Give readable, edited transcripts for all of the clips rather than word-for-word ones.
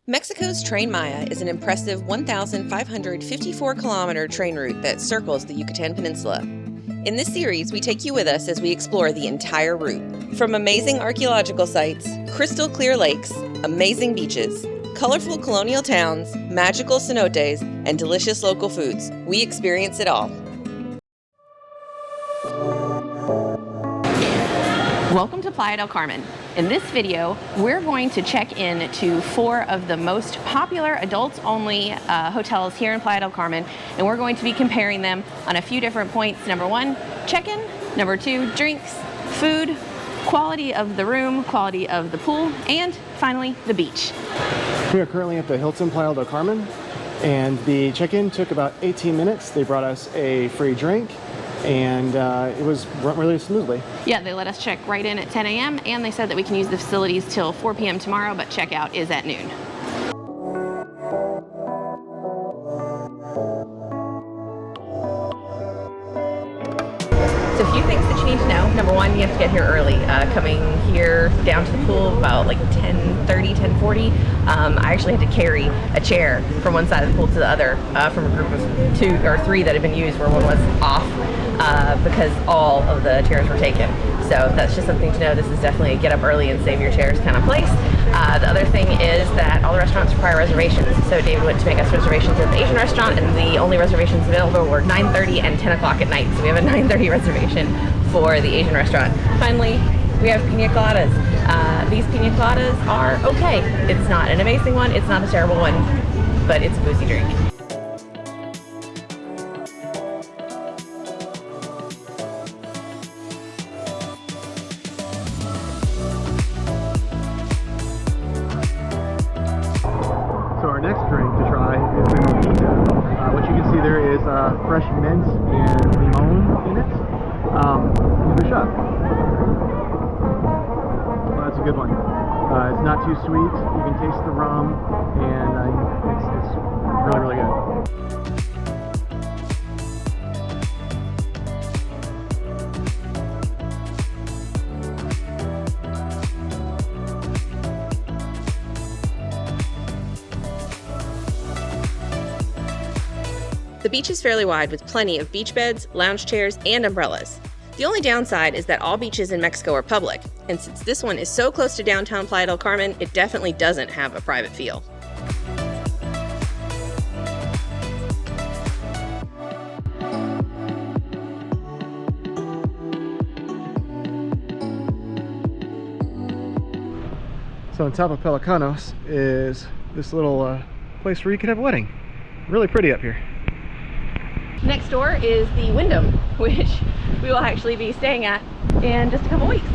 Mexico's Tren Maya is an impressive 1,554-kilometer train route that circles the Yucatan Peninsula. In this series, we take you with us as we explore the entire route. From amazing archaeological sites, crystal clear lakes, amazing beaches, colorful colonial towns, magical cenotes, and delicious local foods, we experience it all. Welcome to Playa del Carmen. In this video, we're going to check in to 4 of the most popular adults-only hotels here in Playa del Carmen, and we're going to be comparing them on a few different points. Number 1, check-in. Number 2, drinks, food, quality of the room, quality of the pool, and finally, the beach. We are currently at the Hilton Playa del Carmen, and the check-in took about 18 minutes. They brought us a free drink, and it was run really smoothly. Yeah, they let us check right in at 10 a.m. and they said that we can use the facilities till 4 p.m. tomorrow, but checkout is at noon. So a few things that you need to know. Number 1, you have to get here early. Coming here down to the pool about like 10:30, 10:40. I actually had to carry a chair from one side of the pool to the other from a group of 2 or 3 that had been used where one was off because all of the chairs were taken. So that's just something to know. This is definitely a get up early and save your chairs kind of place. The other thing is that all the restaurants require reservations. So David went to make us reservations at the Asian restaurant, and the only reservations available were 9:30 and 10 o'clock at night. So we have a 9:30 reservation for the Asian restaurant. Finally, we have pina coladas. These pina coladas are okay. It's not an amazing one, it's not a terrible one, but it's a boozy drink. So our next drink to try is the mojito. What you can see there is fresh mint and limon in it. Give it a shot. Well, that's a good one. It's not too sweet. You can taste the rum, and it's really, really good. The beach is fairly wide with plenty of beach beds, lounge chairs, and umbrellas. The only downside is that all beaches in Mexico are public, and since this one is so close to downtown Playa del Carmen, it definitely doesn't have a private feel. So on top of Pelicanos is this little place where you could have a wedding. Really pretty up here. Next door is the Wyndham, which we will actually be staying at in just a couple weeks.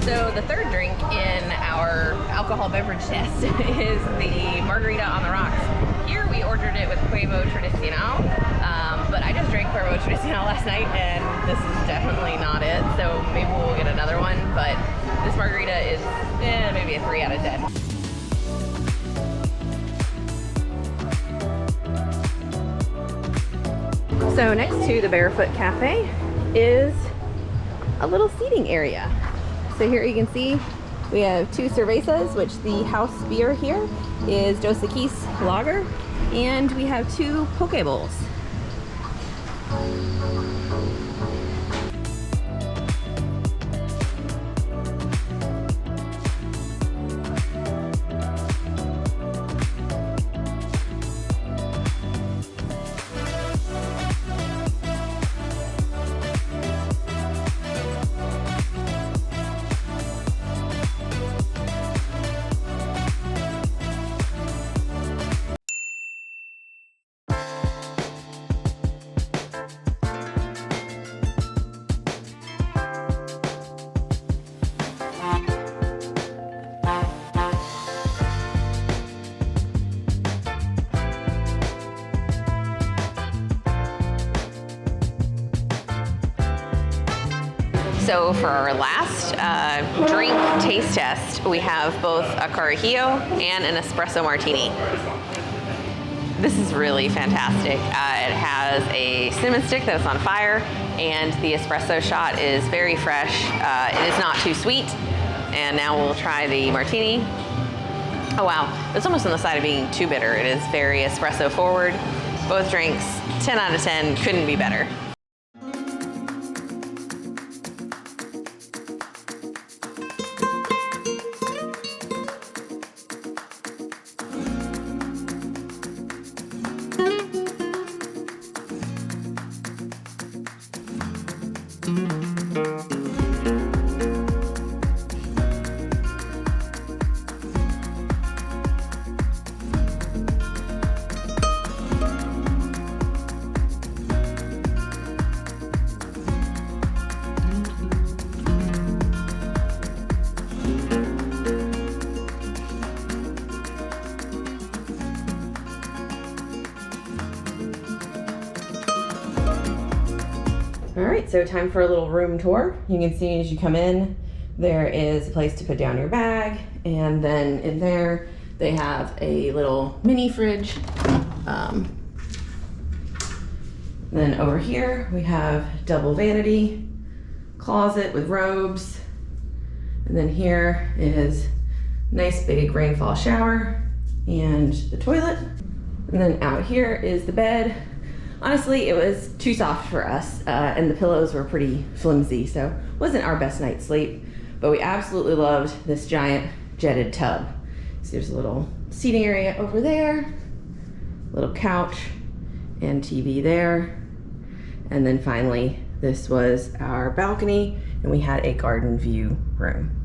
So the third drink in our alcohol beverage test is the margarita on the rocks. Here we ordered it with Huevo Tradicional, but I just drank Huevo Tradicional last night and this is definitely not it, so maybe we'll get another one, but this margarita is maybe a 3 out of 10. So next to the Barefoot Cafe is a little seating area. So here you can see we have 2 cervezas, which the house beer here is Dos Equis Lager, and we have 2 poke bowls. So for our last drink taste test, we have both a Carajillo and an espresso martini. This is really fantastic. It has a cinnamon stick that's on fire, and the espresso shot is very fresh. It is not too sweet. And now we'll try the martini. Oh wow, it's almost on the side of being too bitter. It is very espresso forward. Both drinks, 10 out of 10, couldn't be better. All right, so time for a little room tour. You can see as you come in, there is a place to put down your bag, and then in there they have a little mini fridge. Then over here we have double vanity closet with robes, and then here is nice big rainfall shower and the toilet, and then out here is the bed. Honestly, it was too soft for us, and the pillows were pretty flimsy, so it wasn't our best night's sleep, but we absolutely loved this giant jetted tub. So there's a little seating area over there, little couch and TV there, and then finally, this was our balcony, and we had a garden view room.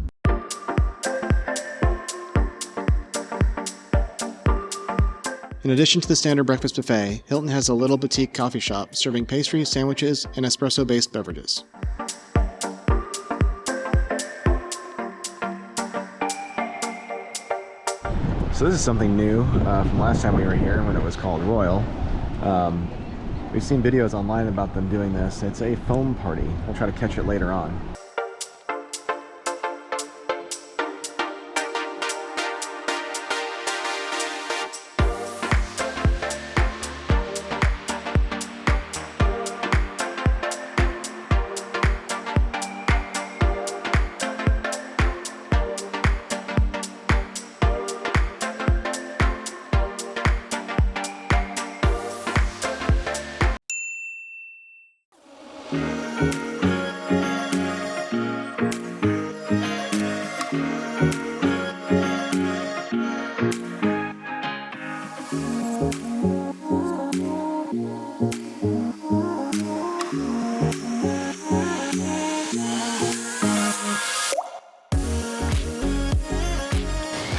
In addition to the standard breakfast buffet, Hilton has a little boutique coffee shop serving pastries, sandwiches, and espresso-based beverages. So this is something new from last time we were here when it was called Royal. We've seen videos online about them doing this. It's a foam party. We'll try to catch it later on.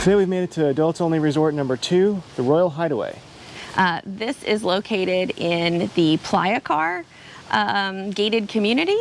Today we've made it to adults only resort number 2, the Royal Hideaway. This is located in the Playacar gated community.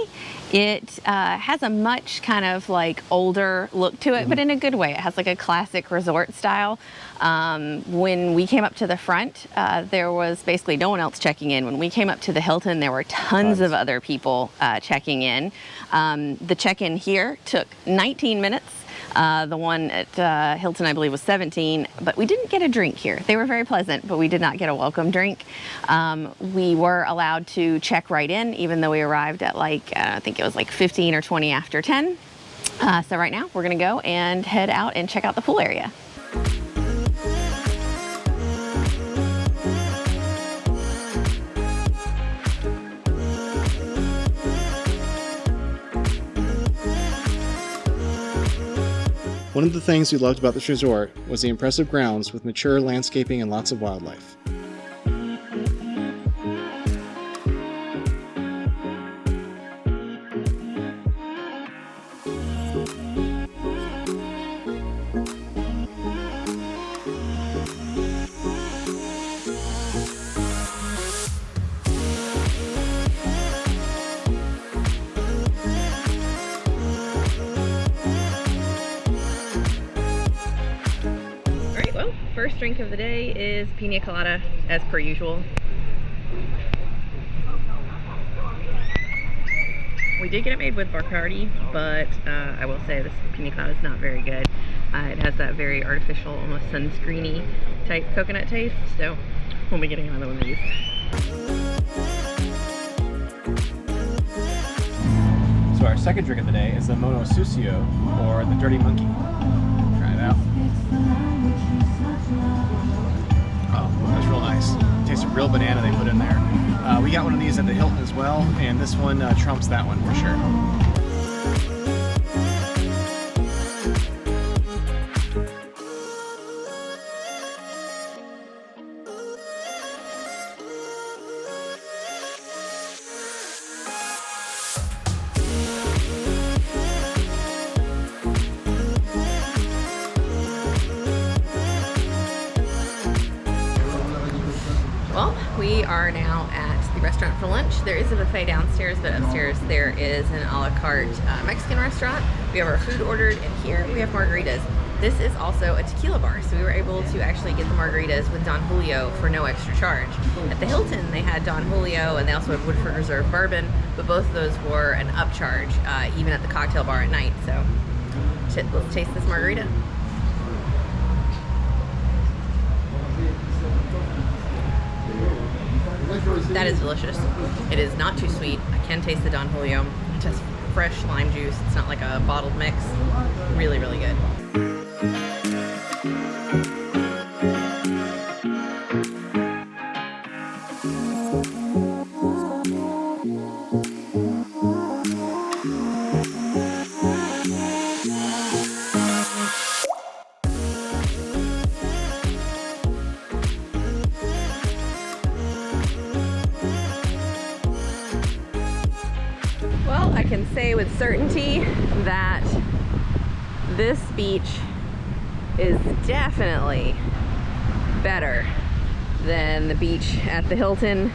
It has a much kind of like older look to it, but in a good way. It has like a classic resort style. When we came up to the front, there was basically no one else checking in. When we came up to the Hilton, there were tons of other people checking in. The check-in here took 19 minutes. The one at Hilton, I believe, was 17, but we didn't get a drink here. They were very pleasant, but we did not get a welcome drink. We were allowed to check right in, even though we arrived at like, I think it was like 15 or 20 after 10. So right now, we're gonna go and head out and check out the pool area. One of the things we loved about this resort was the impressive grounds with mature landscaping and lots of wildlife. First drink of the day is pina colada, as per usual. We did get it made with Bacardi, but I will say this pina colada is not very good. It has that very artificial, almost sunscreeny type coconut taste, so We'll be getting another one of these. So our second drink of the day is the Mono Sucio, or the Dirty Monkey. Try it out. Oh, that's real nice. Tastes of real banana they put in there. We got one of these at the Hilton as well, and this one trumps that one for sure. Well, we are now at the restaurant for lunch. There is a buffet downstairs, but upstairs there is an a la carte Mexican restaurant. We have our food ordered, and here we have margaritas. This is also a tequila bar, so we were able to actually get the margaritas with Don Julio for no extra charge. At the Hilton, they had Don Julio, and they also had Woodford Reserve bourbon, but both of those were an upcharge, even at the cocktail bar at night. So let's taste this margarita. That is delicious. It is not too sweet. I can taste the Don Julio. It has fresh lime juice. It's not like a bottled mix. Really, really good. Well, I can say with certainty that this beach is definitely better than the beach at the Hilton,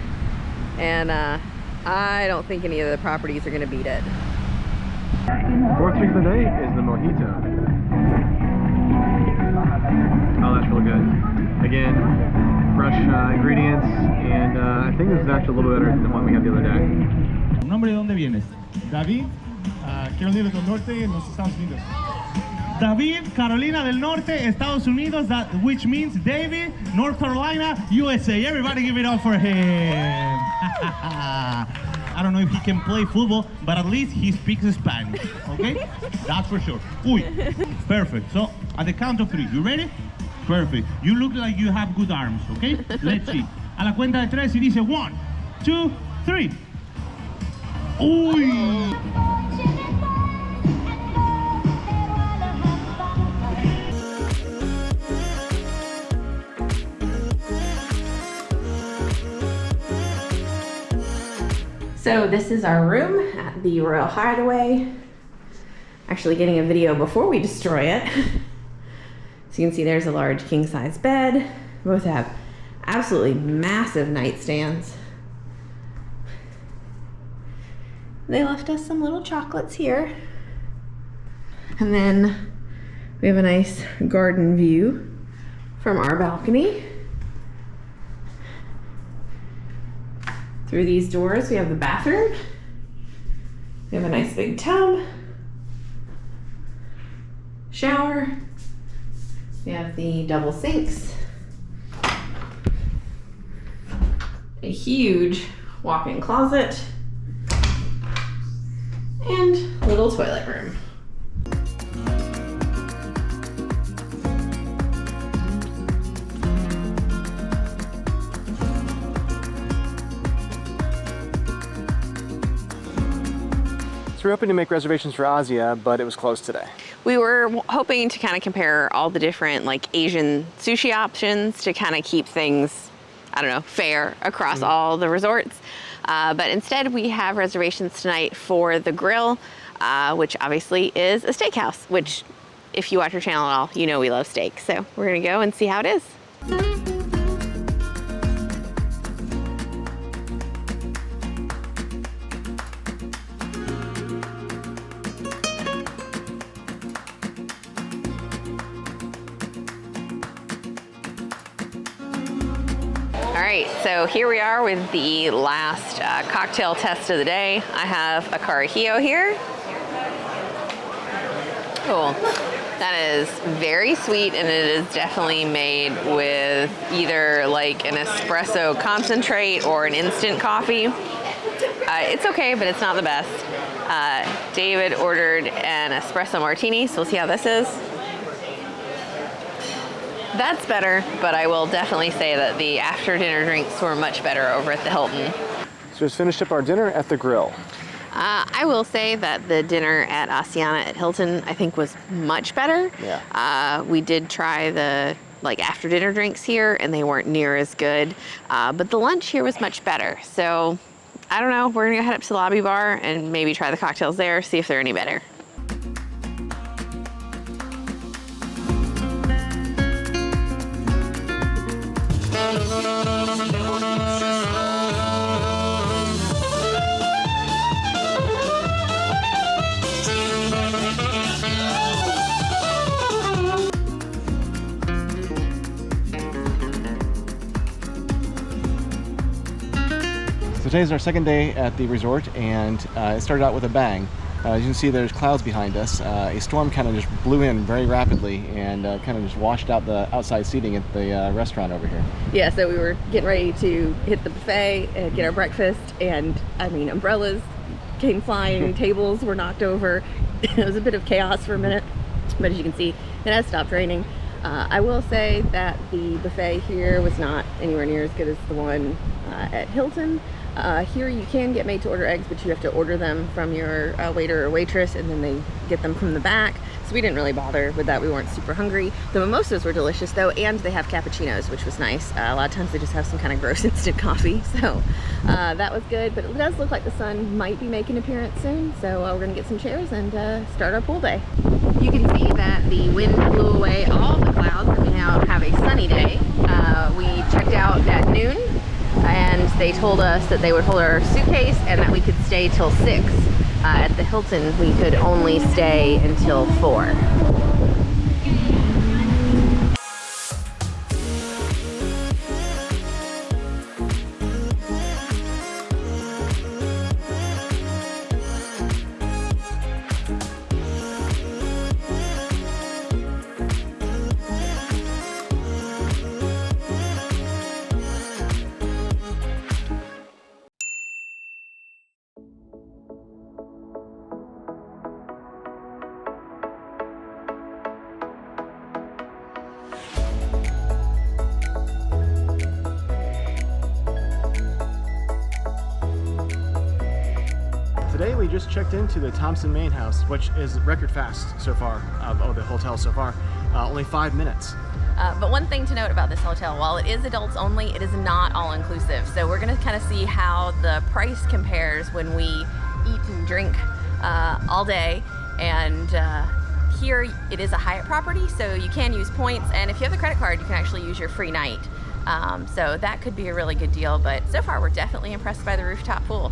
and I don't think any of the properties are going to beat it. Fourth drink of the day is the mojito. Oh, that's real good. Again, fresh ingredients, and I think this is actually a little better than the one we had the other day. ¿Nombre de dónde vienes? David, Carolina del Norte, en los Estados Unidos. David, Carolina del Norte, Estados Unidos, which means David, North Carolina, USA. Everybody give it up for him. I don't know if he can play football, but at least he speaks Spanish, okay? That's for sure. Uy, perfect. So, at the count of three, you ready? Perfect. You look like you have good arms, okay? Let's see. A la cuenta de tres y dice 1, 2, 3. Uy. So this is our room at the Royal Hideaway. Actually getting a video before we destroy it. So you can see there's a large king-size bed. Both have absolutely massive nightstands. They left us some little chocolates here. And then we have a nice garden view from our balcony. Through these doors, we have the bathroom. We have a nice big tub, shower. We have the double sinks, a huge walk-in closet, and little toilet room. So we're hoping to make reservations for Asia, but it was closed today. We were hoping to kind of compare all the different like Asian sushi options to kind of keep things, I don't know, fair across all the resorts. But instead we have reservations tonight for the Grill, which obviously is a steakhouse, which if you watch our channel at all, you know we love steak. So we're gonna go and see how it is. All right, so here we are with the last cocktail test of the day. I have a Carajillo here. Cool. That is very sweet, and it is definitely made with either like an espresso concentrate or an instant coffee. It's okay, but it's not the best. David ordered an espresso martini, so we'll see how this is. That's better, but I will definitely say that the after dinner drinks were much better over at the Hilton. So just finished up our dinner at the grill. I will say that the dinner at Asiana at Hilton, I think, was much better. Yeah. We did try the after dinner drinks here, and they weren't near as good. But the lunch here was much better. So I don't know. We're gonna go head up to the lobby bar and maybe try the cocktails there, see if they're any better. So today's our second day at the resort, and it started out with a bang. As you can see, there's clouds behind us. A storm kind of just blew in very rapidly and kind of just washed out the outside seating at the restaurant over here. Yeah, so we were getting ready to hit the buffet and get our breakfast, and I mean, umbrellas came flying, tables were knocked over. It was a bit of chaos for a minute, but as you can see, it has stopped raining. I will say that the buffet here was not anywhere near as good as the one at Hilton. Here you can get made to order eggs, but you have to order them from your waiter or waitress, and then they get them from the back. So we didn't really bother with that. We weren't super hungry. The mimosas were delicious though, and they have cappuccinos, which was nice. A lot of times they just have some kind of gross instant coffee. So that was good, but it does look like the sun might be making an appearance soon. So we're gonna get some chairs and start our pool day. You can see that the wind blew away all the clouds, and we now have a sunny day. We checked out at noon, and they told us that they would hold our suitcase and that we could stay till 6. At the Hilton, we could only stay until 4. Today we just checked into the Thompson main house, which is record fast so far of the hotel so far. Only 5 minutes. But one thing to note about this hotel, while it is adults only, it is not all-inclusive. So we're gonna kind of see how the price compares when we eat and drink all day. And here it is a Hyatt property, so you can use points, and if you have the credit card, you can actually use your free night. So that could be a really good deal, but so far we're definitely impressed by the rooftop pool.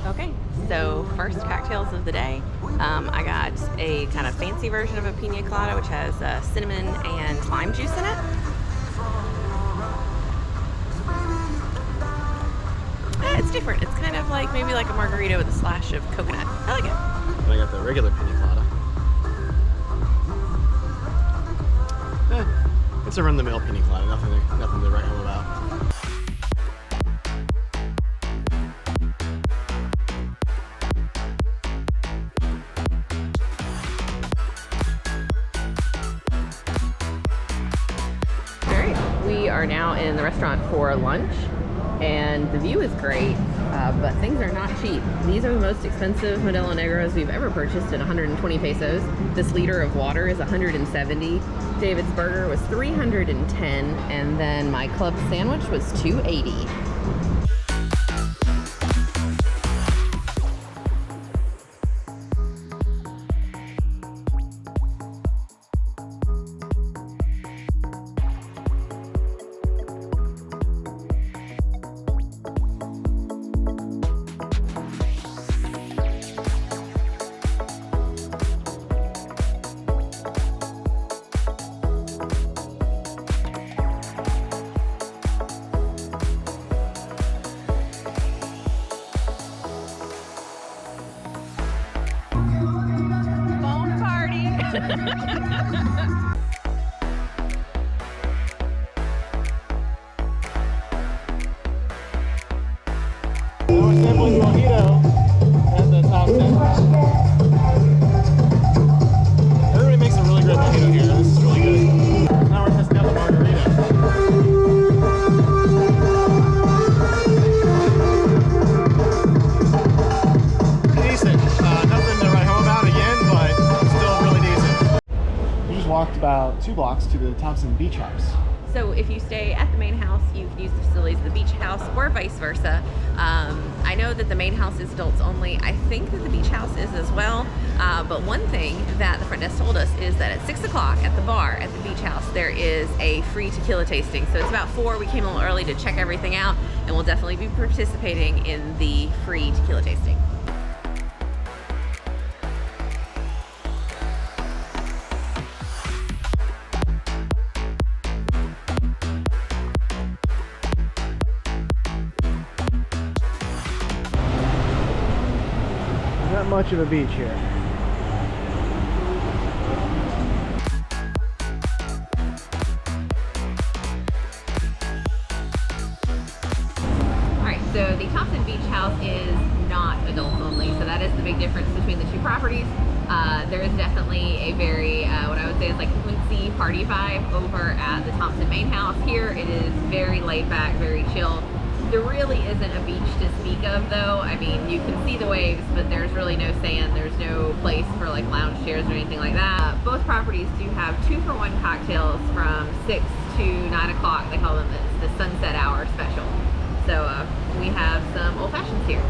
Okay, so first cocktails of the day. I got a kind of fancy version of a pina colada, which has cinnamon and lime juice in it. It's different. It's kind of like maybe like a margarita with a slash of coconut. I like it. And I got the regular pina colada. It's a run-of-the-mill pina colada, nothing to write home about. We are now in the restaurant for lunch, and the view is great, but things are not cheap. These are the most expensive Modelo Negros we've ever purchased at 120 pesos. This liter of water is 170. David's burger was 310, and then my club sandwich was 280. We're sampling mojito at the Thompson. Everybody makes a really great mojito here. This is really good. Now we're testing out the margarita. Decent. Nothing to write home about again, but still really decent. We just walked about 2 blocks to the Thompson Beach House. So if you stay at the main house, you can use the facilities of the beach house or vice versa. I know that the main house is adults only. I think that the beach house is as well. But one thing that the front desk told us is that at 6 o'clock at the bar at the beach house, there is a free tequila tasting. So it's about 4. We came a little early to check everything out, and we'll definitely be participating in the free tequila tasting. Not much of a beach here. Alright, so the Thompson Beach House is not adults only, so that is the big difference between the two properties. There is definitely a very, what I would say is like Quincy party vibe over at the Thompson main house. Here it is very laid back, very chill. There really isn't a beach to speak of though. I mean, you can see the waves, but there's really no sand. There's no place for like lounge chairs or anything like that. Both properties do have 2-for-1 cocktails from 6 to 9 o'clock. They call them the sunset hour special. So we have some old fashions here.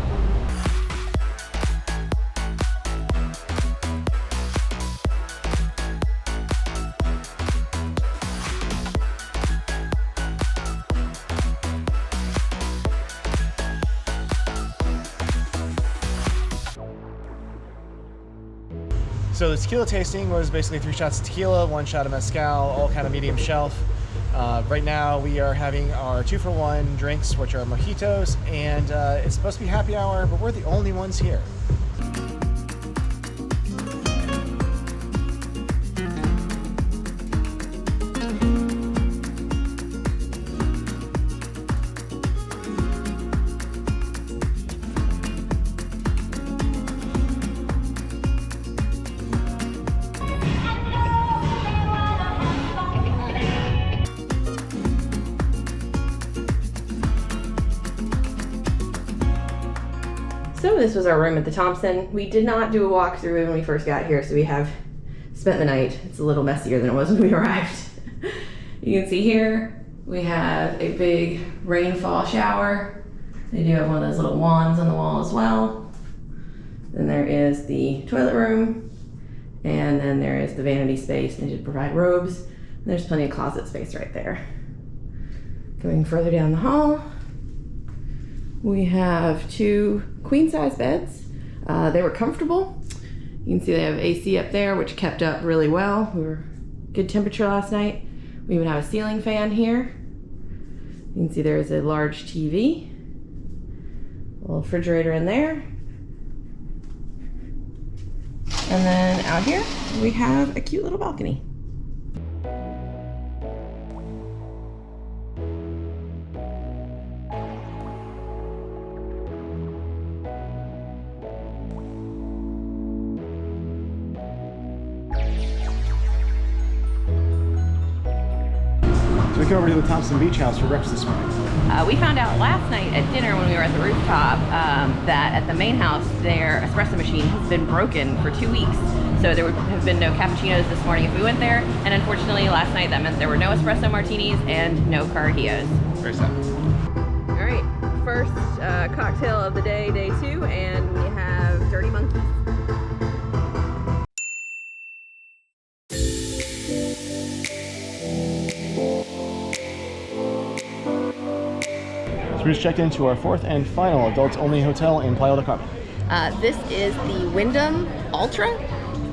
So the tequila tasting was basically 3 shots of tequila, 1 shot of mezcal, all kind of medium shelf. Right now we are having our 2-for-1 drinks, which are mojitos, and it's supposed to be happy hour, but we're the only ones here. So this was our room at the Thompson. We did not do a walkthrough when we first got here, so we have spent the night. It's a little messier than it was when we arrived. You can see here, we have a big rainfall shower. They do have one of those little wands on the wall as well. Then there is the toilet room, and then there is the vanity space. They did provide robes. And there's plenty of closet space right there. Going further down the hall, we have 2 queen-size beds. They were comfortable. You can see they have AC up there, which kept up really well. We were good temperature last night. We even have a ceiling fan here. You can see there is a large TV, a little refrigerator in there. And then out here, we have a cute little balcony. So we come over to the Thompson Beach House for breakfast this morning. We found out last night at dinner when we were at the rooftop that at the main house their espresso machine has been broken for 2 weeks. So there would have been no cappuccinos this morning if we went there. And unfortunately last night that meant there were no espresso martinis and no carajillos. Very sad. All right, first cocktail of the day, day 2, and we have Dirty Monkeys. We just checked into our 4th and final adults-only hotel in Playa del Carmen. This is the Wyndham Alltra.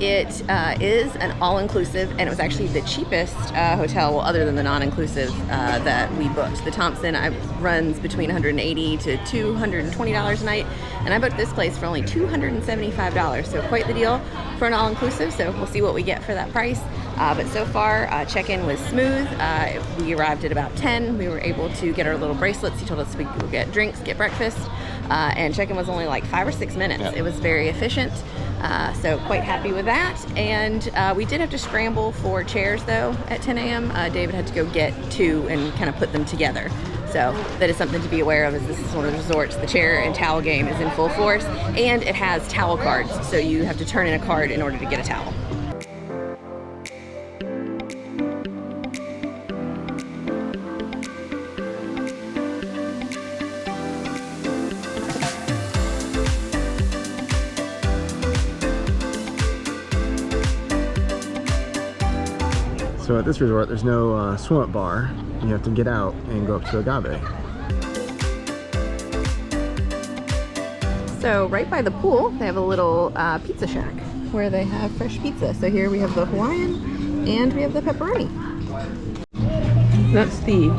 It is an all-inclusive, and it was actually the cheapest hotel, well, other than the non-inclusive that we booked. The Thompson runs between $180 to $220 a night, and I booked this place for only $275, so quite the deal for an all-inclusive, so we'll see what we get for that price. But so far, check-in was smooth. We arrived at about 10. We were able to get our little bracelets. He told us we could get drinks, get breakfast, and check-in was only like 5 or 6 minutes. Yep. It was very efficient, so quite happy with that. And we did have to scramble for chairs though at 10 a.m. David had to go get 2 and kind of put them together. So that is something to be aware of, as this is one of the resorts. The chair and towel game is in full force, and it has towel cards, so you have to turn in a card in order to get a towel. So at this resort, there's no swim-up bar. You have to get out and go up to Agave. So right by the pool, they have a little pizza shack where they have fresh pizza. So here we have the Hawaiian and we have the pepperoni. That's the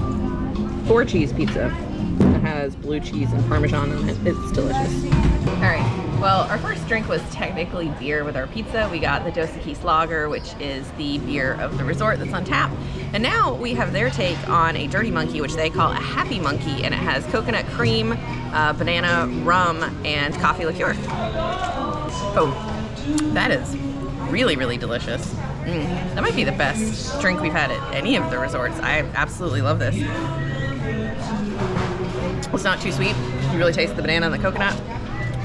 4-cheese pizza. It has blue cheese and Parmesan on it. It's delicious. All right. Well, our first drink was technically beer with our pizza. We got the Dos Equis Lager, which is the beer of the resort that's on tap. And now we have their take on a Dirty Monkey, which they call a Happy Monkey, and it has coconut cream, banana, rum, and coffee liqueur. Oh, that is really, really delicious. That might be the best drink we've had at any of the resorts. I absolutely love this. It's not too sweet. You really taste the banana and the coconut.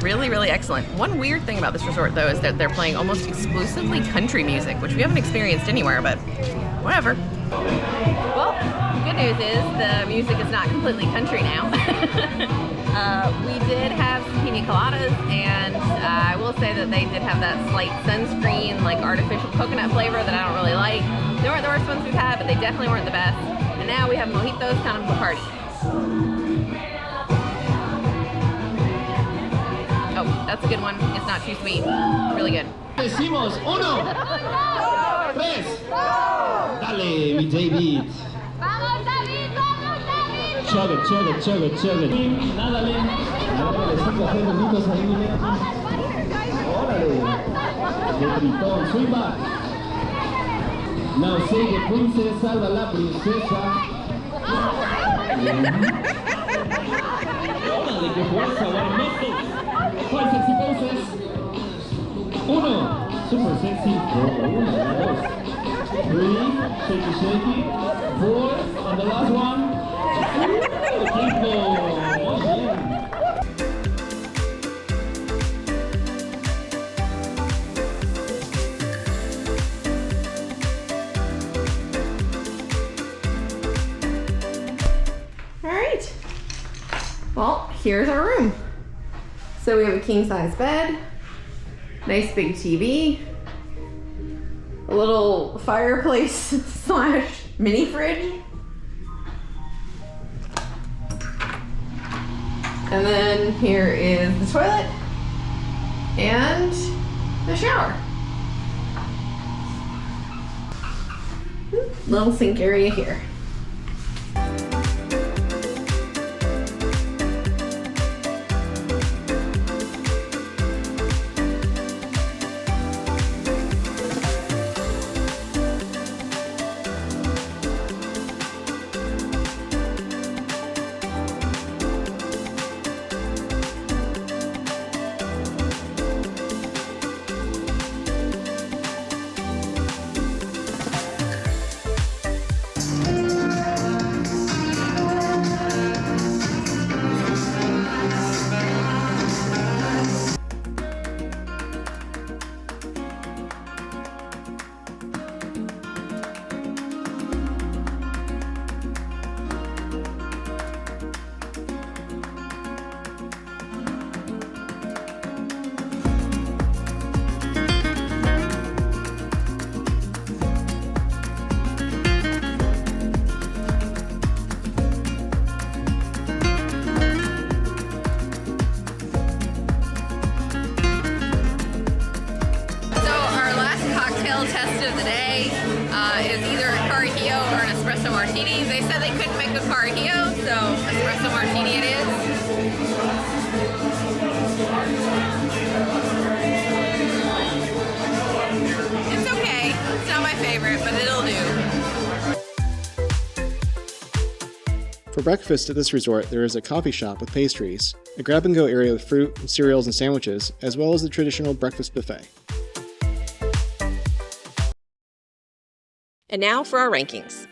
Really, really excellent. One weird thing about this resort, though, is that they're playing almost exclusively country music, which we haven't experienced anywhere, but whatever. Well, good news is the music is not completely country now. We did have some pina coladas, and I will say that they did have that slight sunscreen, like artificial coconut flavor that I don't really like. They weren't the worst ones we've had, but they definitely weren't the best. And now we have mojitos, kind of a party. Oh, that's a good one. It's not too sweet. Really good. Decimos 1, 2, 3. Dale, mi David. ¡Vamos, David! ¡Vamos, David! Chug it, chug it, chug it, chug it. Nádale. Nádale, 5 a 6 minutos ahí, mire. Órale. De Tritón, swing back. Now say the princess, salva la princesa. Órale, qué fuerza, guarmetos. 5 sexy poses. 1, super sexy. 1, 2, 3, shaky, shaky. 4, and the last one. All right. Well, here's our room. So we have a king-size bed, nice big TV, a little fireplace slash mini fridge, and then here is the toilet and the shower. Little sink area here. For breakfast at this resort, there is a coffee shop with pastries, a grab-and-go area with fruit, cereals, and sandwiches, as well as the traditional breakfast buffet. And now for our rankings.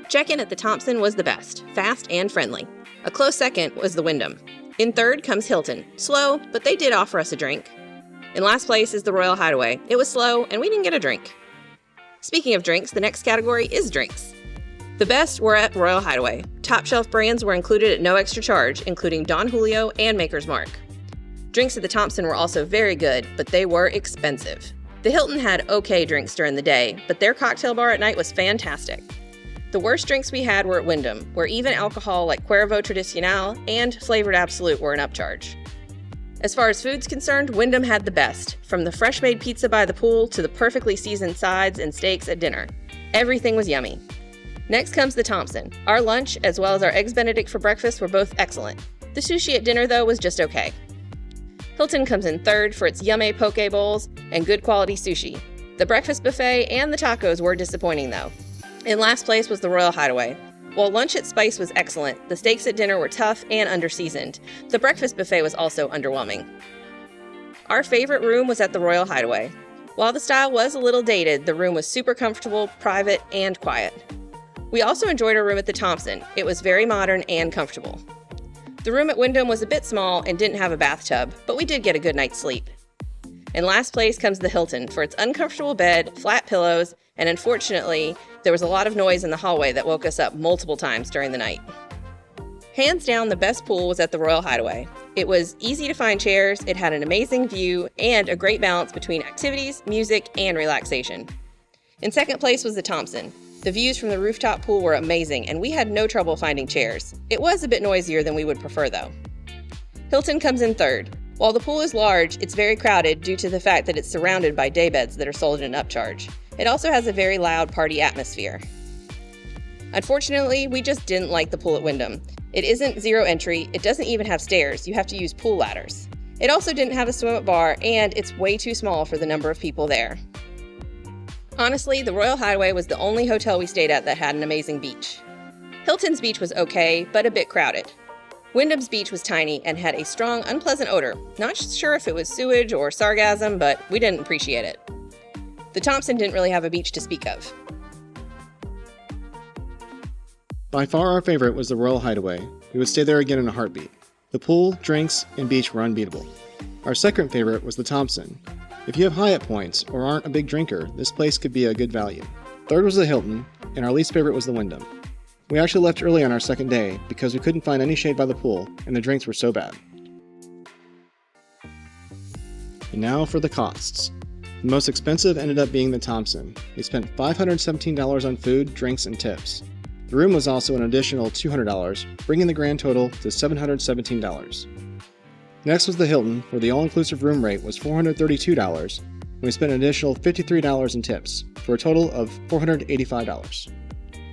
Check-in at the Thompson was the best, fast and friendly. A close second was the Wyndham. In third comes Hilton. Slow, but they did offer us a drink. In last place is the Royal Hideaway. It was slow, and we didn't get a drink. Speaking of drinks, the next category is drinks. The best were at Royal Hideaway. Top shelf brands were included at no extra charge, including Don Julio and Maker's Mark. Drinks at the Thompson were also very good, but they were expensive. The Hilton had okay drinks during the day, but their cocktail bar at night was fantastic. The worst drinks we had were at Wyndham, where even alcohol like Cuervo Tradicional and flavored Absolute were an upcharge. As far as food's concerned, Wyndham had the best, from the fresh-made pizza by the pool to the perfectly seasoned sides and steaks at dinner. Everything was yummy. Next comes the Thompson. Our lunch, as well as our Eggs Benedict for breakfast, were both excellent. The sushi at dinner, though, was just okay. Hilton comes in third for its yummy poke bowls and good quality sushi. The breakfast buffet and the tacos were disappointing, though. In last place was the Royal Hideaway. While lunch at Spice was excellent, the steaks at dinner were tough and underseasoned. The breakfast buffet was also underwhelming. Our favorite room was at the Royal Hideaway. While the style was a little dated, the room was super comfortable, private, and quiet. We also enjoyed our room at the Thompson. It was very modern and comfortable. The room at Wyndham was a bit small and didn't have a bathtub, but we did get a good night's sleep. In last place comes the Hilton for its uncomfortable bed, flat pillows, and unfortunately, there was a lot of noise in the hallway that woke us up multiple times during the night. Hands down, the best pool was at the Royal Hideaway. It was easy to find chairs, it had an amazing view, and a great balance between activities, music, and relaxation. In second place was the Thompson. The views from the rooftop pool were amazing, and we had no trouble finding chairs. It was a bit noisier than we would prefer, though. Hilton comes in third. While the pool is large, it's very crowded due to the fact that it's surrounded by daybeds that are sold at an upcharge. It also has a very loud party atmosphere. Unfortunately, we just didn't like the pool at Wyndham. It isn't zero entry, it doesn't even have stairs, you have to use pool ladders. It also didn't have a swim-up bar, and it's way too small for the number of people there. Honestly, the Royal Hideaway was the only hotel we stayed at that had an amazing beach. Hilton's beach was okay, but a bit crowded. Wyndham's beach was tiny and had a strong, unpleasant odor. Not sure if it was sewage or sargassum, but we didn't appreciate it. The Thompson didn't really have a beach to speak of. By far our favorite was the Royal Hideaway. We would stay there again in a heartbeat. The pool, drinks, and beach were unbeatable. Our second favorite was the Thompson. If you have Hyatt points or aren't a big drinker, this place could be a good value. Third was the Hilton, and our least favorite was the Wyndham. We actually left early on our second day because we couldn't find any shade by the pool, and the drinks were so bad. And now for the costs. The most expensive ended up being the Thompson. We spent $517 on food, drinks, and tips. The room was also an additional $200, bringing the grand total to $717. Next was the Hilton, where the all-inclusive room rate was $432, and we spent an additional $53 in tips, for a total of $485.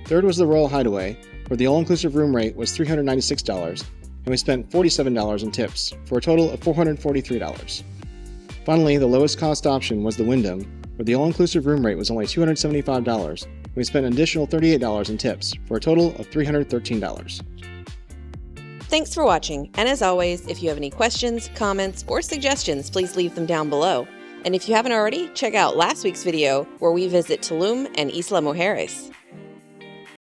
Third was the Royal Hideaway, where the all-inclusive room rate was $396, and we spent $47 in tips, for a total of $443. Finally, the lowest cost option was the Wyndham, where the all-inclusive room rate was only $275, and we spent an additional $38 in tips, for a total of $313. Thanks for watching, and as always, if you have any questions, comments, or suggestions, please leave them down below. And if you haven't already, check out last week's video where we visit Tulum and Isla Mujeres.